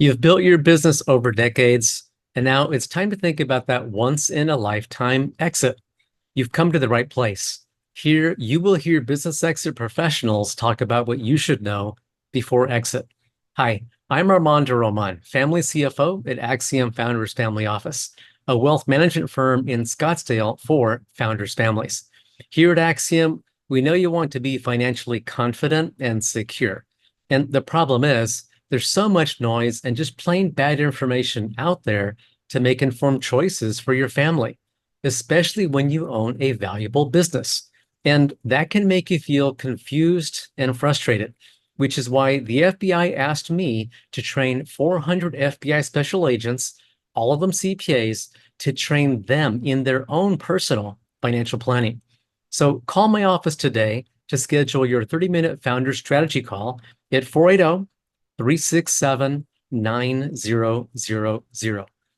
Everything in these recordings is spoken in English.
You've built your business over decades, and now it's time to think about that once in a lifetime exit. You've come to the right place. Here, you will hear business exit professionals talk about what you should know before exit. Hi, I'm Armando, family CFO at Axiom Founders Family Office, a wealth management firm in Scottsdale for founders' families. Here at Axiom, we know you want to be financially confident and secure. And the problem is, there's so much noise and just plain bad information out there to make informed choices for your family, especially when you own a valuable business. And that can make you feel confused and frustrated, which is why the FBI asked me to train 400 FBI special agents, all of them CPAs, to train them in their own personal financial planning. So call my office today to schedule your 30-minute founder strategy call at 480 367 9000.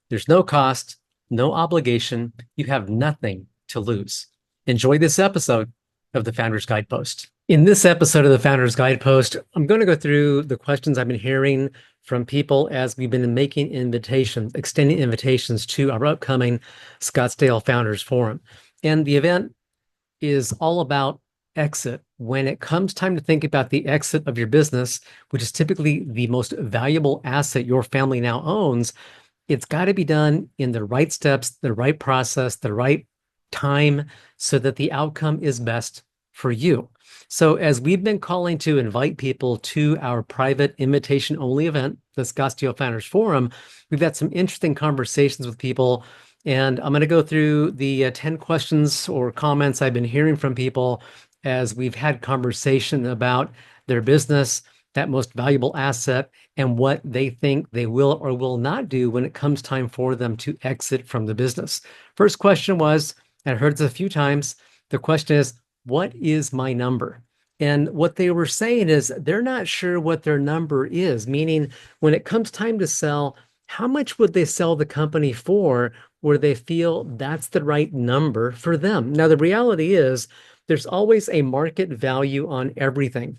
There's no cost, no obligation. You have nothing to lose. Enjoy this episode of the Founders Guidepost. In this episode of the Founders Guidepost, I'm going to go through the questions I've been hearing from people as we've been making invitations, extending invitations to our upcoming Scottsdale Founders Forum. And the event is all about exit. When it comes time to think about the exit of your business, which is typically the most valuable asset your family now owns, it's got to be done in the right steps, the right process, the right time, so that the outcome is best for you. So as we've been calling to invite people to our private invitation-only event, the Scottsdale Founders Forum, we've had some interesting conversations with people. And I'm going to go through the 10 questions or comments I've been hearing from people as we've had conversation about their business, that most valuable asset, and what they think they will or will not do when it comes time for them to exit from the business. First question was, and I heard this a few times, the question is, what is my number? And what they were saying is they're not sure what their number is, meaning when it comes time to sell, how much would they sell the company for where they feel that's the right number for them? Now, the reality is there's always a market value on everything.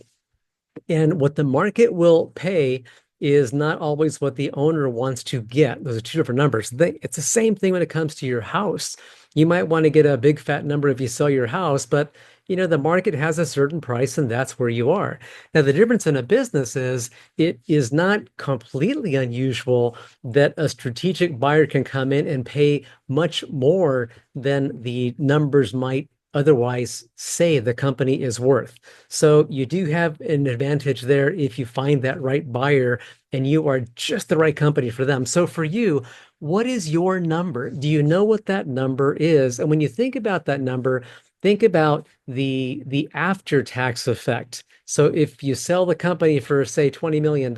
And what the market will pay is not always what the owner wants to get. Those are two different numbers. It's the same thing when it comes to your house. You might want to get a big fat number if you sell your house, but the market has a certain price and that's where you are. Now, the difference in a business is it is not completely unusual that a strategic buyer can come in and pay much more than the numbers might otherwise say the company is worth. So you do have an advantage there if you find that right buyer and you are just the right company for them. So for you, what is your number? Do you know what that number is? And when you think about that number, think about the after-tax effect. So if you sell the company for, say, $20 million,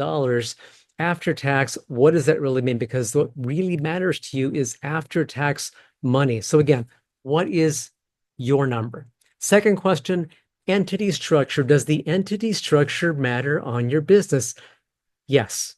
after tax, what does that really mean? Because what really matters to you is after-tax money. So again, what is your number? Second question, entity structure. Does the entity structure matter on your business? Yes.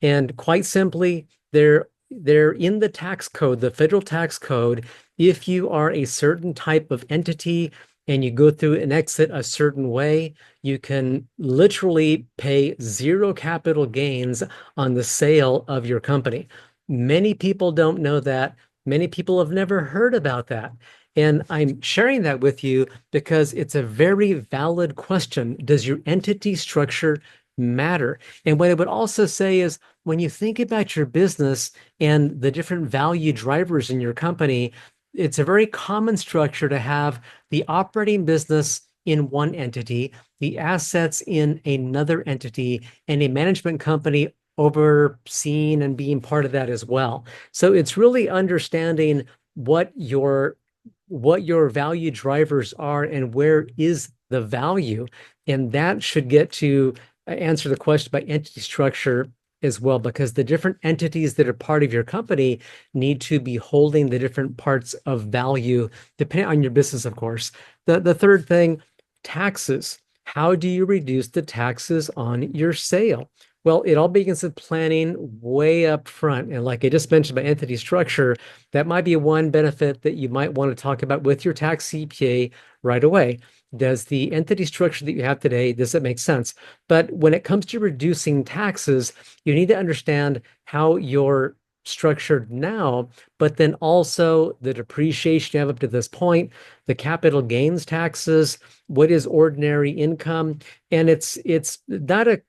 And quite simply, they're in the tax code, the federal tax code. If you are a certain type of entity and you go through an exit a certain way, you can literally pay zero capital gains on the sale of your company. Many people don't know that. Many people have never heard about that. And I'm sharing that with you because it's a very valid question. Does your entity structure matter? And what I would also say is when you think about your business and the different value drivers in your company, it's a very common structure to have the operating business in one entity, the assets in another entity, and a management company overseeing and being part of that as well. So it's really understanding what your value drivers are and where is the value. And that should get to answer the question about entity structure as well, because the different entities that are part of your company need to be holding the different parts of value, depending on your business, of course. The third thing, taxes. How do you reduce the taxes on your sale? Well, it all begins with planning way up front. And like I just mentioned about entity structure, that might be one benefit that you might want to talk about with your tax CPA right away. Does the entity structure that you have today, does it make sense? But when it comes to reducing taxes, you need to understand how you're structured now, but then also the depreciation you have up to this point, the capital gains taxes, what is ordinary income. And it's not a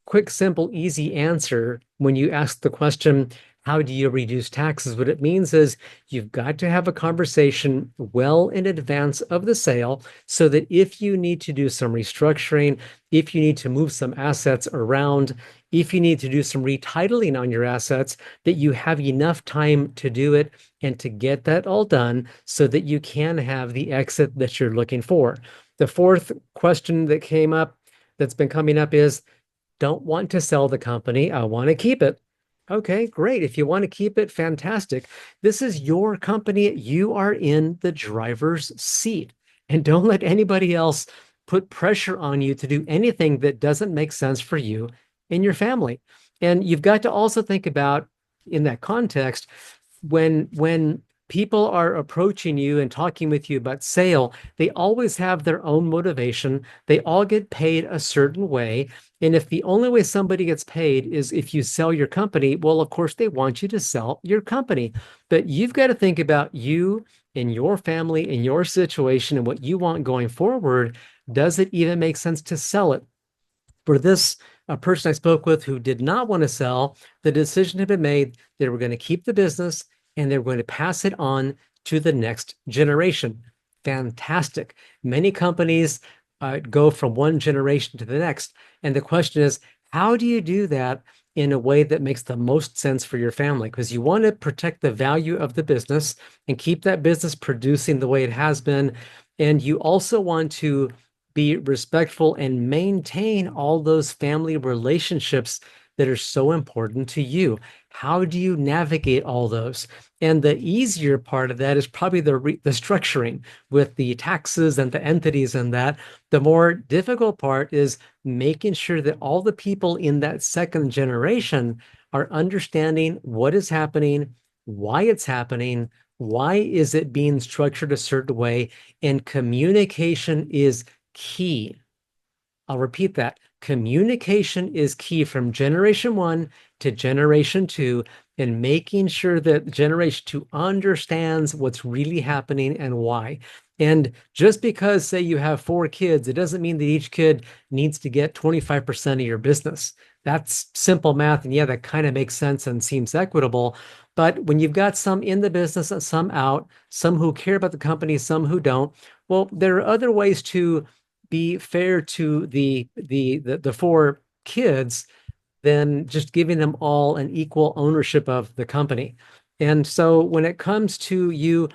quick, simple, easy answer when you ask the question, how do you reduce taxes? What it means is you've got to have a conversation well in advance of the sale so that if you need to do some restructuring, if you need to move some assets around, if you need to do some retitling on your assets, that you have enough time to do it and to get that all done so that you can have the exit that you're looking for. The fourth question that came up, that's been coming up is, don't want to sell the company. I want to keep it. Okay, great. If you want to keep it, fantastic. This is your company. You are in the driver's seat. And don't let anybody else put pressure on you to do anything that doesn't make sense for you and your family. And you've got to also think about, in that context, when people are approaching you and talking with you about sale, they always have their own motivation. They all get paid a certain way. And if the only way somebody gets paid is if you sell your company, well, of course, they want you to sell your company. But you've got to think about you and your family and your situation and what you want going forward. Does it even make sense to sell it? For this a person I spoke with who did not want to sell, the decision had been made. They were going to keep the business and they were going to pass it on to the next generation. Fantastic. Many companies go from one generation to the next. And the question is, how do you do that in a way that makes the most sense for your family? Because you want to protect the value of the business and keep that business producing the way it has been. And you also want to be respectful and maintain all those family relationships that are so important to you. How do you navigate all those? And the easier part of that is probably the structuring with the taxes and the entities and that. The more difficult part is making sure that all the people in that second generation are understanding what is happening, why it's happening, why is it being structured a certain way, and communication is key. I'll repeat that. Communication is key from generation one to generation two, and making sure that generation two understands what's really happening and why. And just because, say, you have 4 kids, it doesn't mean that each kid needs to get 25% of your business. That's simple math. And yeah, that kind of makes sense and seems equitable. But when you've got some in the business and some out, some who care about the company, some who don't, well, there are other ways to be fair to the 4 kids than just giving them all an equal ownership of the company. And so when it comes to you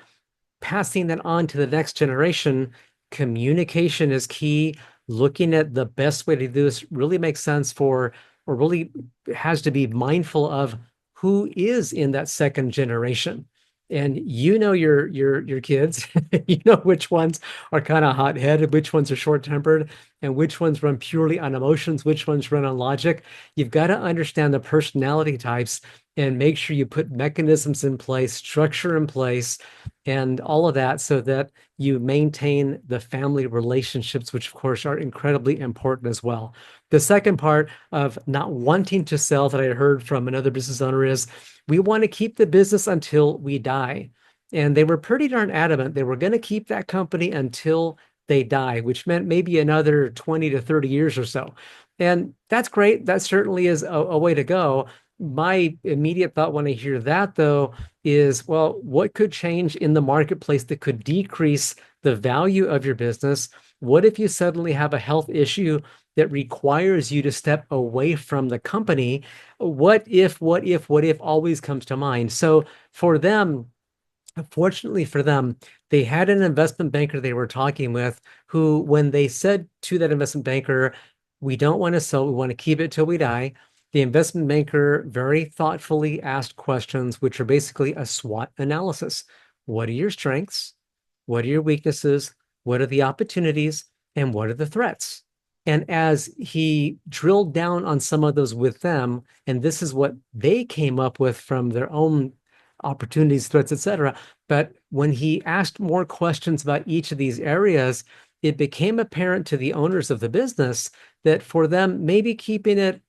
passing that on to the next generation, communication is key. Looking at the best way to do this really makes sense for, or really has to be mindful of who is in that second generation. And you know your kids, you know which ones are kind of hot-headed, which ones are short-tempered, and which ones run purely on emotions, which ones run on logic. You've got to understand the personality types and make sure you put mechanisms in place, structure in place, and all of that so that you maintain the family relationships, which of course are incredibly important as well. The second part of not wanting to sell that I heard from another business owner is, we want to keep the business until we die. And they were pretty darn adamant they were going to keep that company until they die, which meant maybe another 20 to 30 years or so. And that's great. That certainly is a way to go. My immediate thought when I hear that, though, is, well, what could change in the marketplace that could decrease the value of your business? What if you suddenly have a health issue that requires you to step away from the company? What if always comes to mind. So for them, fortunately for them, they had an investment banker they were talking with who, when they said to that investment banker, we don't want to sell, we want to keep it till we die, the investment banker very thoughtfully asked questions, which are basically a SWOT analysis. What are your strengths? What are your weaknesses? What are the opportunities? And what are the threats? And as he drilled down on some of those with them, and this is what they came up with from their own opportunities, threats, etc. But when he asked more questions about each of these areas, it became apparent to the owners of the business that for them, maybe keeping it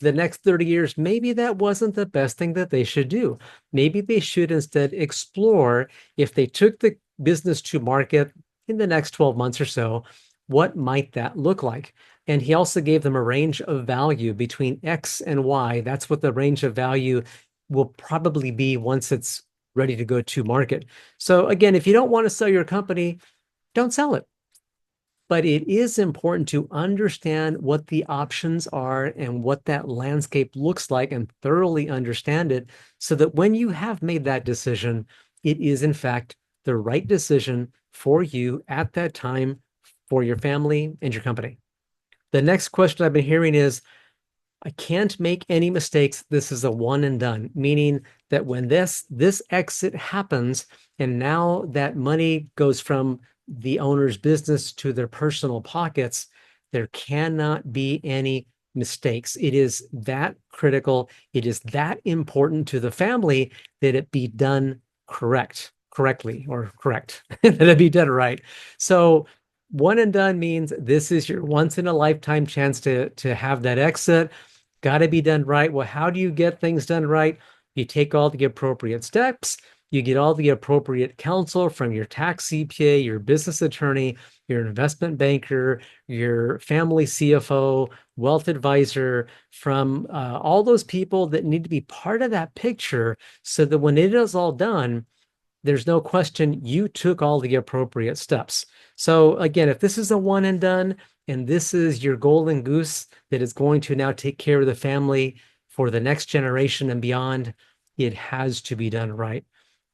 the next 30 years, maybe that wasn't the best thing that they should do. Maybe they should instead explore, if they took the business to market in the next 12 months or so, what might that look like? And he also gave them a range of value between X and Y. That's what the range of value will probably be once it's ready to go to market. So again, if you don't want to sell your company, don't sell it. But it is important to understand what the options are and what that landscape looks like and thoroughly understand it so that when you have made that decision, it is in fact the right decision for you at that time, for your family and your company. The next question I've been hearing is, I can't make any mistakes. This is a one and done, meaning that when this exit happens and now that money goes from the owner's business to their personal pockets, there cannot be any mistakes. It is that critical. It is that important to the family that it be done correctly, that it be done right. So one and done means this is your once in a lifetime chance to have that exit. Got to be done right. Well, how do you get things done right? You take all the appropriate steps. You get all the appropriate counsel from your tax CPA, your business attorney, your investment banker, your family CFO, wealth advisor, from all those people that need to be part of that picture so that when it is all done, there's no question you took all the appropriate steps. So again, if this is a one and done, and this is your golden goose that is going to now take care of the family for the next generation and beyond, it has to be done right.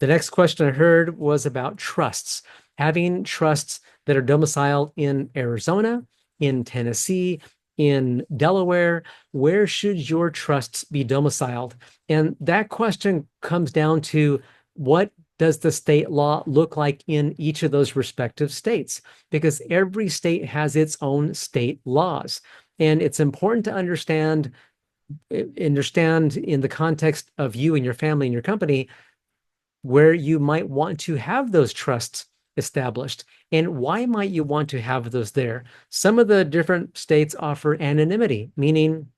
The next question I heard was about trusts, having trusts that are domiciled in Arizona, in Tennessee, in Delaware. Where should your trusts be domiciled? And that question comes down to, what does the state law look like in each of those respective states? Because every state has its own state laws. And it's important to understand in the context of you and your family and your company, where you might want to have those trusts established and why might you want to have those there. Some of the different states offer anonymity, meaning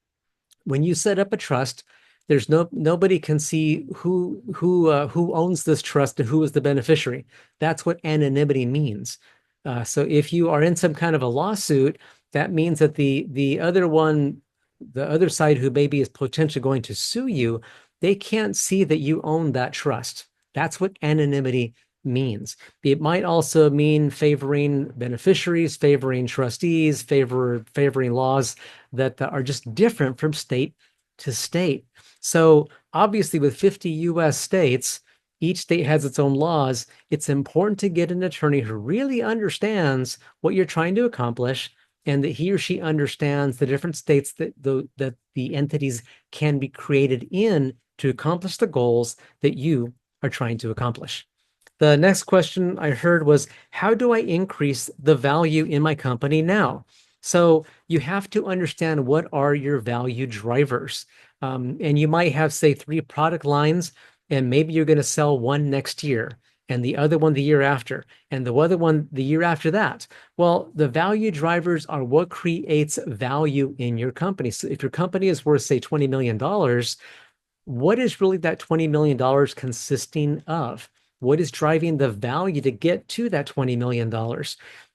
when you set up a trust, there's nobody can see who owns this trust and who is the beneficiary. That's what anonymity means. So if you are in some kind of a lawsuit, that means that the other side who maybe is potentially going to sue you, they can't see that you own that trust. That's what anonymity means. It might also mean favoring beneficiaries, favoring trustees, favoring laws that are just different from state to state. So obviously with 50 US states, each state has its own laws. It's important to get an attorney who really understands what you're trying to accomplish and that he or she understands the different states that the entities can be created in to accomplish the goals that you are trying to accomplish. The next question I heard was, how do I increase the value in my company now? So you have to understand, what are your value drivers? And you might have, say, 3 product lines, and maybe you're going to sell one next year and the other one the year after, and the other one the year after that. Well, the value drivers are what creates value in your company. So if your company is worth, say, $20 million, what is really that $20 million consisting of? What is driving the value to get to that $20 million?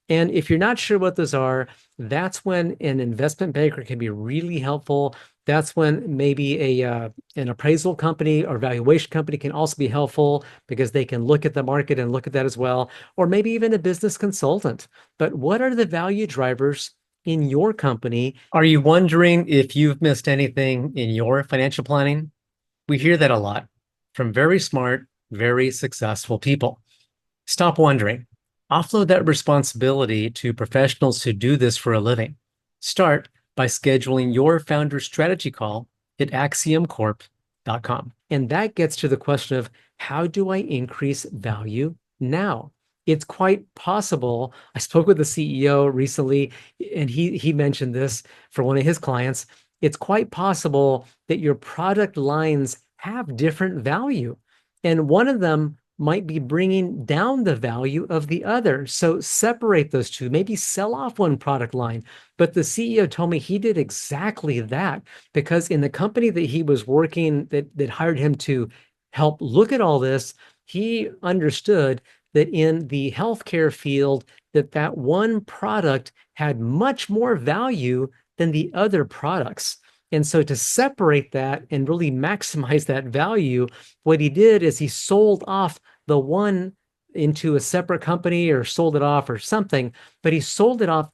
And if you're not sure what those are, that's when an investment banker can be really helpful. That's when maybe an appraisal company or valuation company can also be helpful, because they can look at the market and look at that as well, or maybe even a business consultant. But what are the value drivers in your company? Are you wondering if you've missed anything in your financial planning? We hear that a lot from very smart, very successful people. Stop wondering. Offload that responsibility to professionals who do this for a living. Start by scheduling your founder strategy call at axiomcorp.com. And that gets to the question of, how do I increase value now? It's quite possible. I spoke with the CEO recently, and he mentioned this for one of his clients. It's quite possible that your product lines have different value. And one of them might be bringing down the value of the other. So separate those two, maybe sell off one product line. But the CEO told me he did exactly that because in the company that he was working, that hired him to help look at all this, he understood that in the healthcare field, that one product had much more value than the other products. And so to separate that and really maximize that value, what he did is he sold off the one into a separate company or sold it off or something, but he sold it off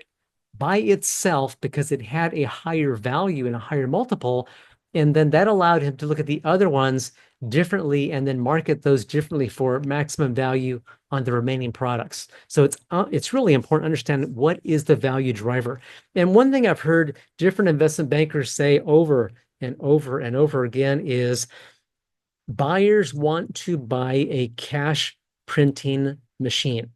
by itself because it had a higher value and a higher multiple. And then that allowed him to look at the other ones differently and then market those differently for maximum value on the remaining products. So it's really important to understand what is the value driver. And one thing I've heard different investment bankers say over and over and over again is buyers want to buy a cash printing machine.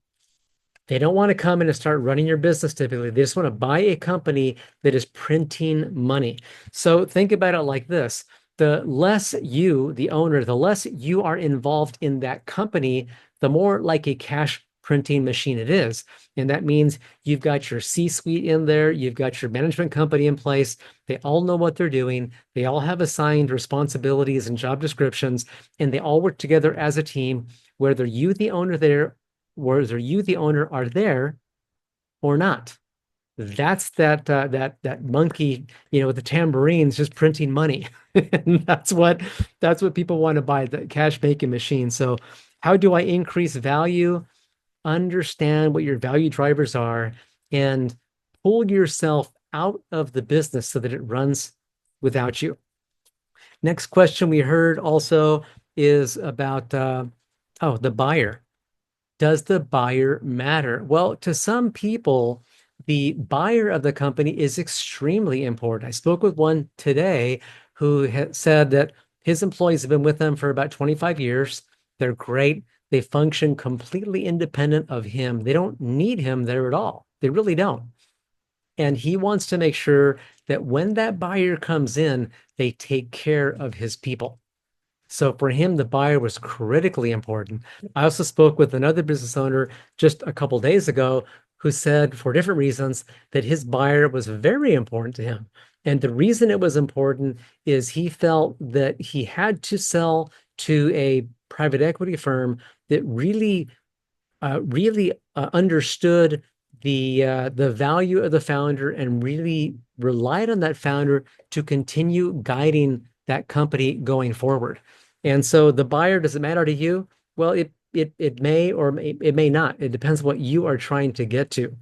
They don't want to come in and start running your business typically. They just want to buy a company that is printing money. So think about it like this. The less you, the owner, the less you are involved in that company, the more like a cash printing machine it is. And that means you've got your C-suite in there, you've got your management company in place. They all know what they're doing. They all have assigned responsibilities and job descriptions, and they all work together as a team, whether you, the owner are there or not. That's that monkey, with the tambourines just printing money. And that's what people want to buy, the cash making machine. So how do I increase value? Understand what your value drivers are and pull yourself out of the business so that it runs without you. Next question we heard also is about the buyer. Does the buyer matter? Well, to some people, the buyer of the company is extremely important. I spoke with one today who said that his employees have been with them for about 25 years. They're great. They function completely independent of him. They don't need him there at all. They really don't. And he wants to make sure that when that buyer comes in, they take care of his people. So for him, the buyer was critically important. I also spoke with another business owner just a couple days ago who said, for different reasons, that his buyer was very important to him. And the reason it was important is he felt that he had to sell to a private equity firm that really understood the value of the founder and really relied on that founder to continue guiding that company going forward. And so the buyer, does it matter to you? Well, it may or it may not. It depends what you are trying to get to.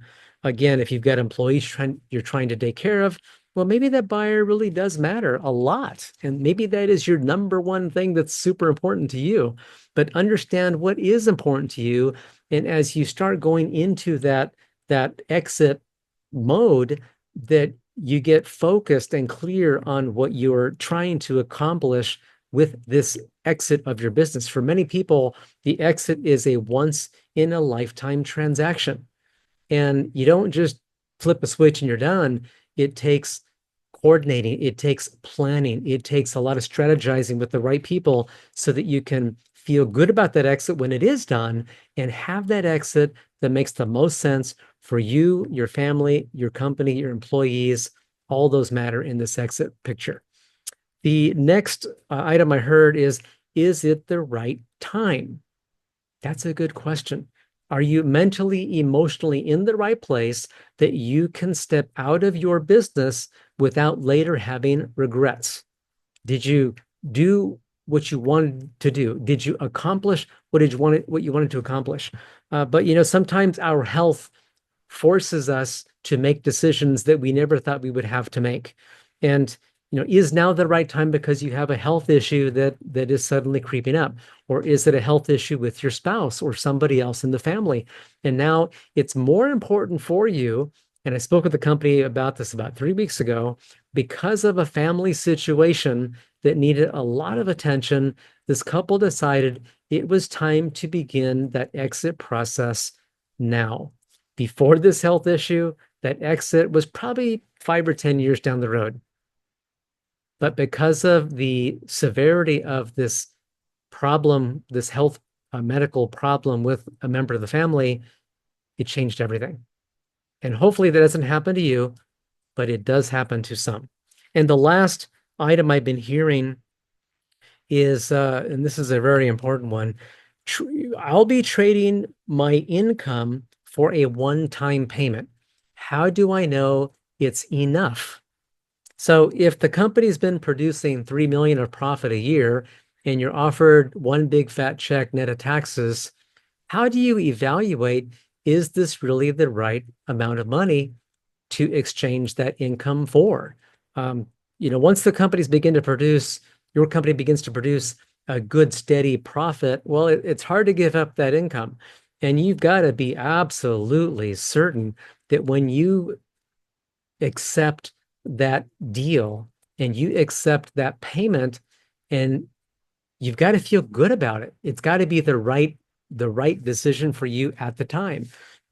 Again, if you've got employees you're trying to take care of, well, maybe that buyer really does matter a lot. And maybe that is your number one thing that's super important to you. But understand what is important to you. And as you start going into that exit mode, that you get focused and clear on what you're trying to accomplish with this exit of your business. For many people, the exit is a once in a lifetime transaction. And you don't just flip a switch and you're done. It takes coordinating, it takes planning, it takes a lot of strategizing with the right people so that you can feel good about that exit when it is done and have that exit that makes the most sense for you, your family, your company, your employees. All those matter in this exit picture. The next item I heard is it the right time? That's a good question. Are you mentally, emotionally in the right place that you can step out of your business without later having regrets? Did you do what you wanted to do? Did you accomplish what you wanted to accomplish? But sometimes our health forces us to make decisions that we never thought we would have to make. And is now the right time because you have a health issue that is suddenly creeping up? Or is it a health issue with your spouse or somebody else in the family? And now it's more important for you. And I spoke with the company about this about 3 weeks ago. Because of a family situation that needed a lot of attention, this couple decided it was time to begin that exit process now. Before this health issue, that exit was probably 5 or 10 years down the road. But because of the severity of this problem, this health a medical problem with a member of the family, it changed everything. And hopefully that doesn't happen to you, but it does happen to some. And the last item I've been hearing is, and this is a very important one, I'll be trading my income for a one-time payment. How do I know it's enough? So if the company's been producing 3 million of profit a year and you're offered one big fat check net of taxes, how do you evaluate, is this really the right amount of money to exchange that income for? Um, once the companies begin to produce, your company begins to produce a good, steady profit, well, it's hard to give up that income. And you've got to be absolutely certain that when you accept that deal and you accept that payment, and you've got to feel good about it. It's got to be the right decision for you at the time.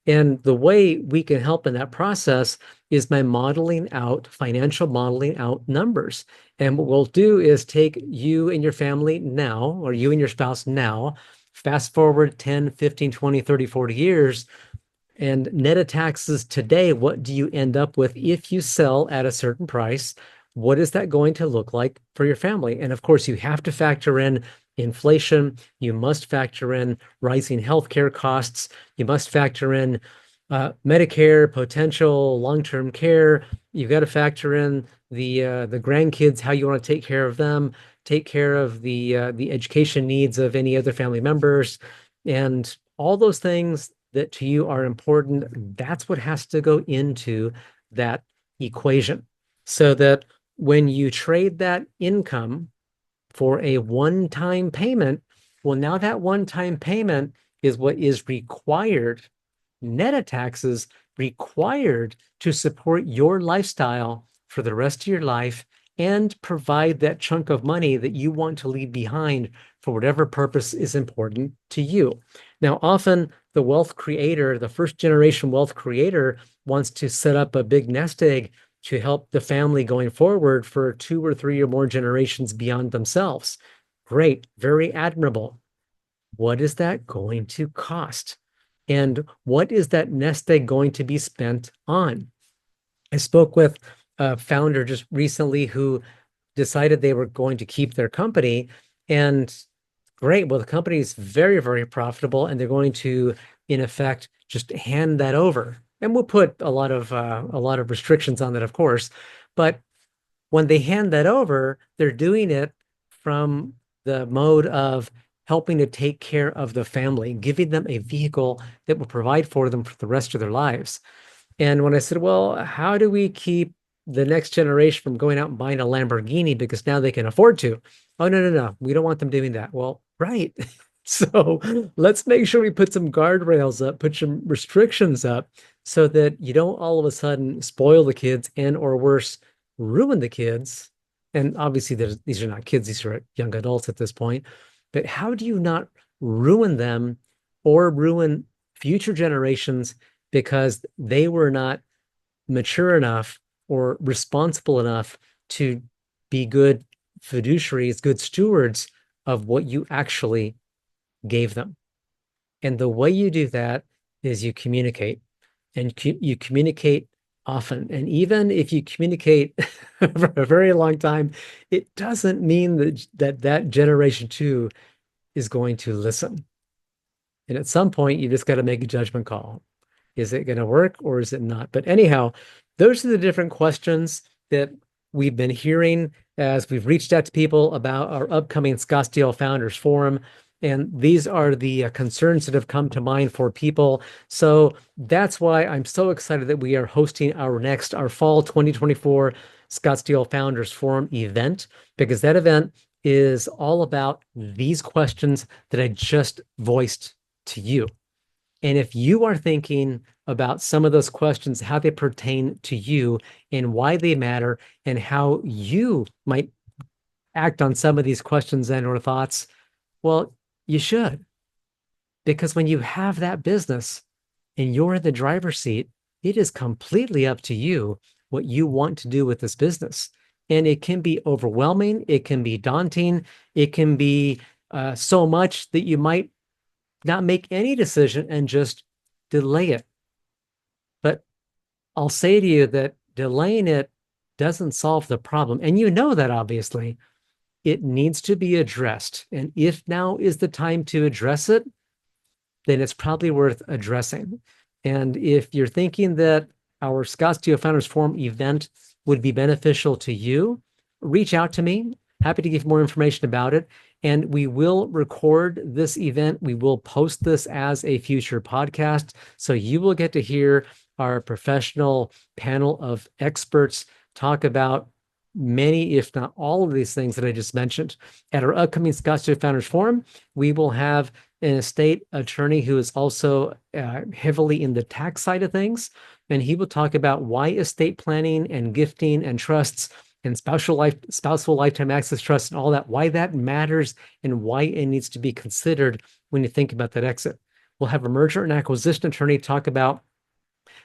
And the way we can help in that process is by financial modeling out numbers. And what we'll do is take you and your family now, or you and your spouse now, fast forward 10, 15, 20, 30, 40 years, and net of taxes today, what do you end up with if you sell at a certain price? What is that going to look like for your family? And of course, you have to factor in inflation. You must factor in rising healthcare costs. You must factor in Medicare, potential long-term care. You've got to factor in the grandkids, how you want to take care of them, take care of the education needs of any other family members, and all those things that to you are important. That's what has to go into that equation, so that when you trade that income for a one-time payment, well, now that one-time payment is what is required, net of taxes, required to support your lifestyle for the rest of your life and provide that chunk of money that you want to leave behind for whatever purpose is important to you. Now, often the wealth creator, the first generation wealth creator, wants to set up a big nest egg to help the family going forward for 2 or 3 or more generations beyond themselves. Great, very admirable. What is that going to cost? And what is that nest egg going to be spent on? I spoke with a founder just recently who decided they were going to keep their company, and great. Well, the company is very, very profitable, and they're going to, in effect, just hand that over. And we'll put a lot of restrictions on that, of course. But when they hand that over, they're doing it from the mode of helping to take care of the family, giving them a vehicle that will provide for them for the rest of their lives. And when I said, well, how do we keep the next generation from going out and buying a Lamborghini because now they can afford to? Oh, no. We don't want them doing that. Well, right. So let's make sure we put some guardrails up, put some restrictions up, so that you don't all of a sudden spoil the kids and, or worse, ruin the kids. And obviously these are not kids, these are young adults at this point. But how do you not ruin them or ruin future generations because they were not mature enough or responsible enough to be good fiduciaries, good stewards of what you actually gave them? And the way you do that is you communicate, and you communicate often. And even if you communicate for a very long time, it doesn't mean that generation two is going to listen. And at some point, you just got to make a judgment call. Is it going to work or is it not? But anyhow, those are the different questions that we've been hearing as we've reached out to people about our upcoming Scottsdale Founders Forum. And these are the concerns that have come to mind for people. So that's why I'm so excited that we are hosting our fall 2024 Scottsdale Founders Forum event, because that event is all about these questions that I just voiced to you. And if you are thinking about some of those questions, how they pertain to you and why they matter and how you might act on some of these questions and or thoughts, well, you should. Because when you have that business and you're in the driver's seat, it is completely up to you what you want to do with this business. And it can be overwhelming. It can be daunting. It can be so much that you might not make any decision and just delay it. But I'll say to you that delaying it doesn't solve the problem. And you know that, obviously. It needs to be addressed. And if now is the time to address it, then it's probably worth addressing. And if you're thinking that our Scottsdale Founders Forum event would be beneficial to you, reach out to me. Happy to give more information about it. And we will record this event. We will post this as a future podcast. So you will get to hear our professional panel of experts talk about many, if not all of these things that I just mentioned. At our upcoming Scottsdale Founders Forum, we will have an estate attorney who is also heavily in the tax side of things. And he will talk about why estate planning and gifting and trusts and spousal lifetime access trust and all that, why that matters and why it needs to be considered when you think about that exit. We'll have a merger and acquisition attorney talk about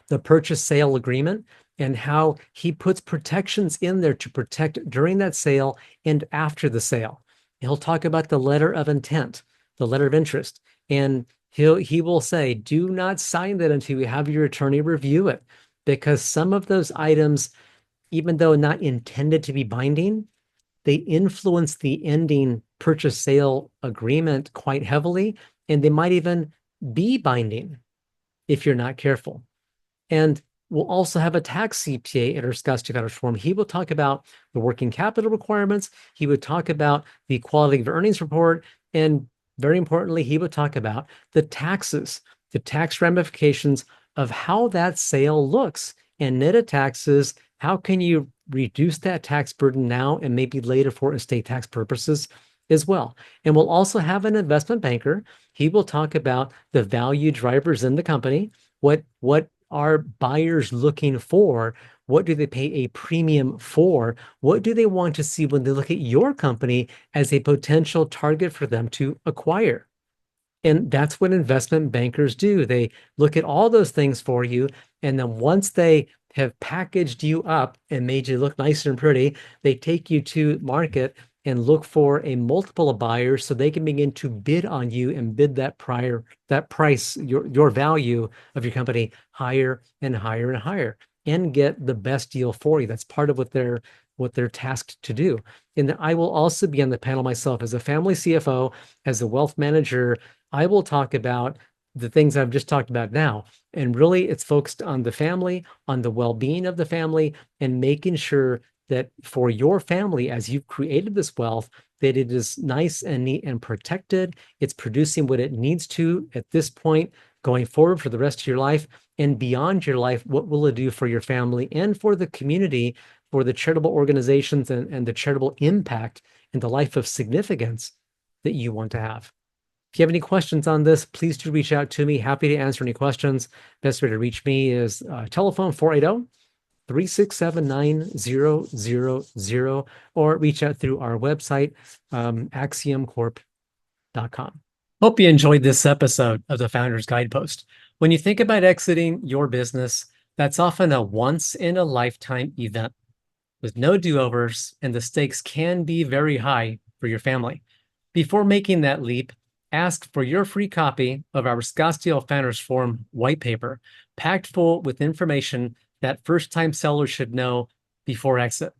the purchase sale agreement and how he puts protections in there to protect during that sale and after the sale. He'll talk about the letter of intent, the letter of interest, and he will say, do not sign that until you have your attorney review it, because some of those items, even though not intended to be binding, they influence the ending purchase sale agreement quite heavily, and they might even be binding if you're not careful. And we'll also have a tax CPA at our Scottsdale Founders Forum. He will talk about the working capital requirements. He would talk about the quality of earnings report. And very importantly, he would talk about the taxes, the tax ramifications of how that sale looks. And net of taxes, how can you reduce that tax burden now and maybe later for estate tax purposes as well? And we'll also have an investment banker. He will talk about the value drivers in the company. What are buyers looking for? What do they pay a premium for? What do they want to see when they look at your company as a potential target for them to acquire? And that's what investment bankers do. They look at all those things for you. And then once they have packaged you up and made you look nice and pretty, they take you to market and look for a multiple of buyers so they can begin to bid on you and bid that price, your value of your company higher and higher and higher, and get the best deal for you. That's part of what they're tasked to do. And I will also be on the panel myself as a family CFO, as a wealth manager. I will talk about the things I've just talked about now. And really, it's focused on the family, on the well-being of the family, and making sure that for your family, as you've created this wealth, that it is nice and neat and protected. It's producing what it needs to at this point going forward for the rest of your life and beyond your life. What will it do for your family and for the community, for the charitable organizations and the charitable impact in the life of significance that you want to have? If you have any questions on this, please do reach out to me. Happy to answer any questions. Best way to reach me is telephone 480-367-9000, or reach out through our website, axiomcorp.com. Hope you enjoyed this episode of the Founders Guidepost. When you think about exiting your business, that's often a once-in-a-lifetime event with no do-overs, and the stakes can be very high for your family. Before making that leap, ask for your free copy of our Scottsdale Founders Forum white paper, packed full with information that first-time sellers should know before exit.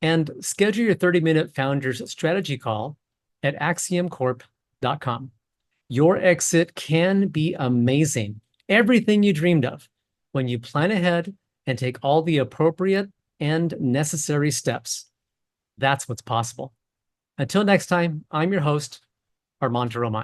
And schedule your 30-minute Founders Strategy Call at axiomcorp.com. Your exit can be amazing, everything you dreamed of, when you plan ahead and take all the appropriate and necessary steps. That's what's possible. Until next time, I'm your host, Armando.